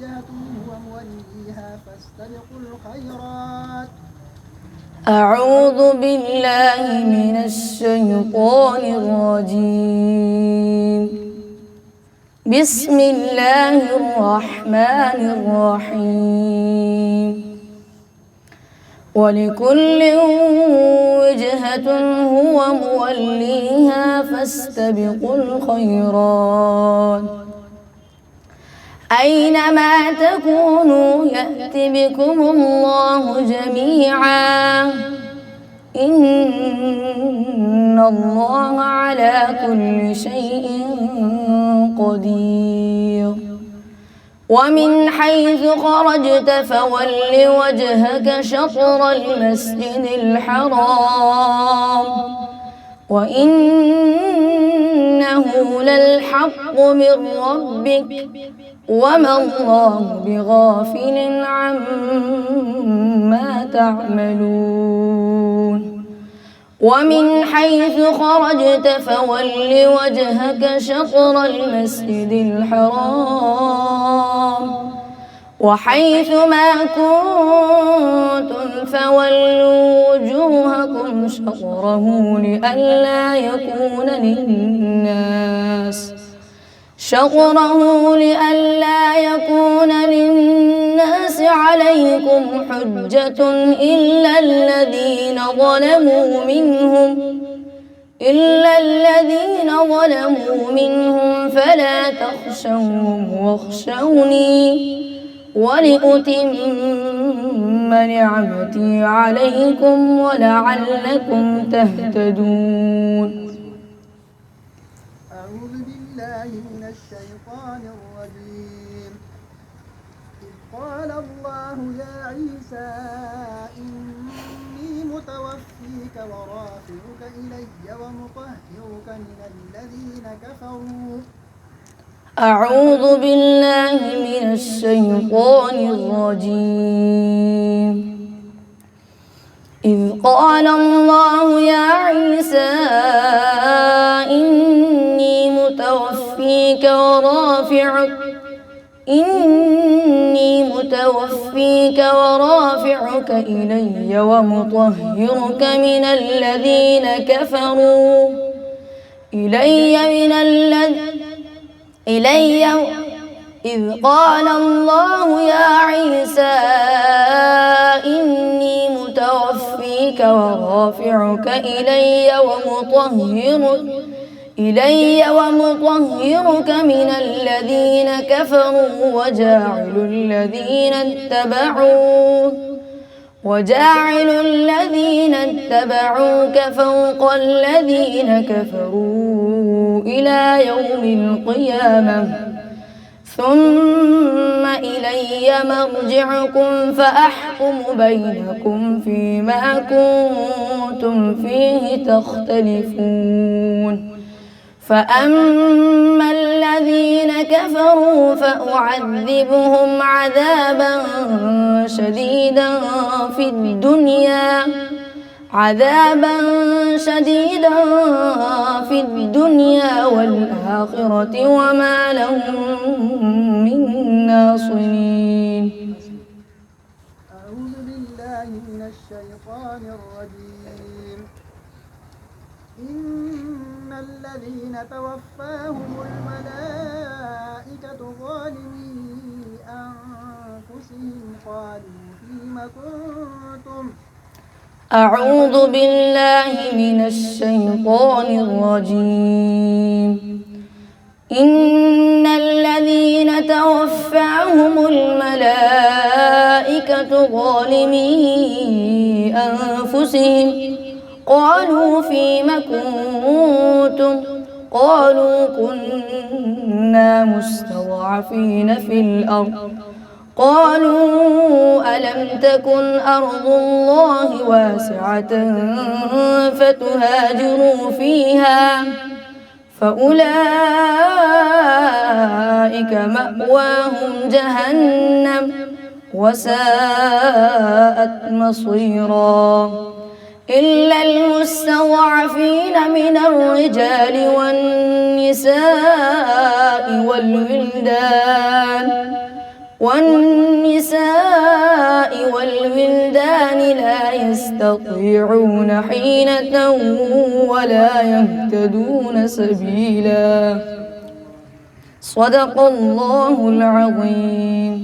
وجهة هو موليها فاستبقوا الخيرات. أعوذ بالله من الشيطان الرجيم. بسم الله الرحمن الرحيم. ولكل وجهة هو موليها فاستبقوا الخيرات أينما تكونوا يأت بكم الله جميعا إن الله على كل شيء قدير. ومن حيث خرجت فول وجهك شطر المسجد الحرام وإنه للحق من ربك وما الله بغافل عما تعملون. ومن حيث خرجت فول وجهك شطر المسجد الحرام وحيث ما كنتم فولوا وجوهكم شطره لئلا يكون للناس عليكم حجة إلا الذين ظلموا منهم فلا تخشوهم واخشوني ولأتم نعمتي عليكم ولعلكم تهتدون. أعوذ بالله من الشيطان الرجيم. إذ قال الله يا عيسى إني متوفيك ورافعك إلي ومطهرك من الذين كفروا. أعوذ بالله من الشيطان الرجيم. إذ قال الله يا عيسى إني متوفيك ورافعك إلي ومطهرك من الذين كفروا إذ قال الله يا عيسى إني متوفيك ورافعك إلي ومطهرك من الذين كفروا وجاعل الذين اتبعوك فوق الذين كفروا إلى يوم القيامة ثم إلي مرجعكم فأحكم بينكم فيما كنتم فيه تختلفون. فأما الذين كفروا فأعذبهم عذابا شديدا في الدنيا والآخرة وما لهم من ناصرين. أعوذ بالله من الشيطان الرجيم. إن الذين توفاهم الملائكة ظالمي أنفسهم قالوا فيم كنتم. أعوذ بالله من الشيطان الرجيم. إن الذين توفاهم الملائكة ظالمي أنفسهم قالوا فيم كنتم قالوا كنا مستضعفين في الأرض قالوا ألم تكن أرض الله واسعة فتهاجروا فيها فأولئك مأواهم جهنم وساءت مصيرا إلا المستضعفين من الرجال والنساء والولدان والنساء والولدان لا يستطيعون حيلة ولا يهتدون سبيلا. صدق الله العظيم.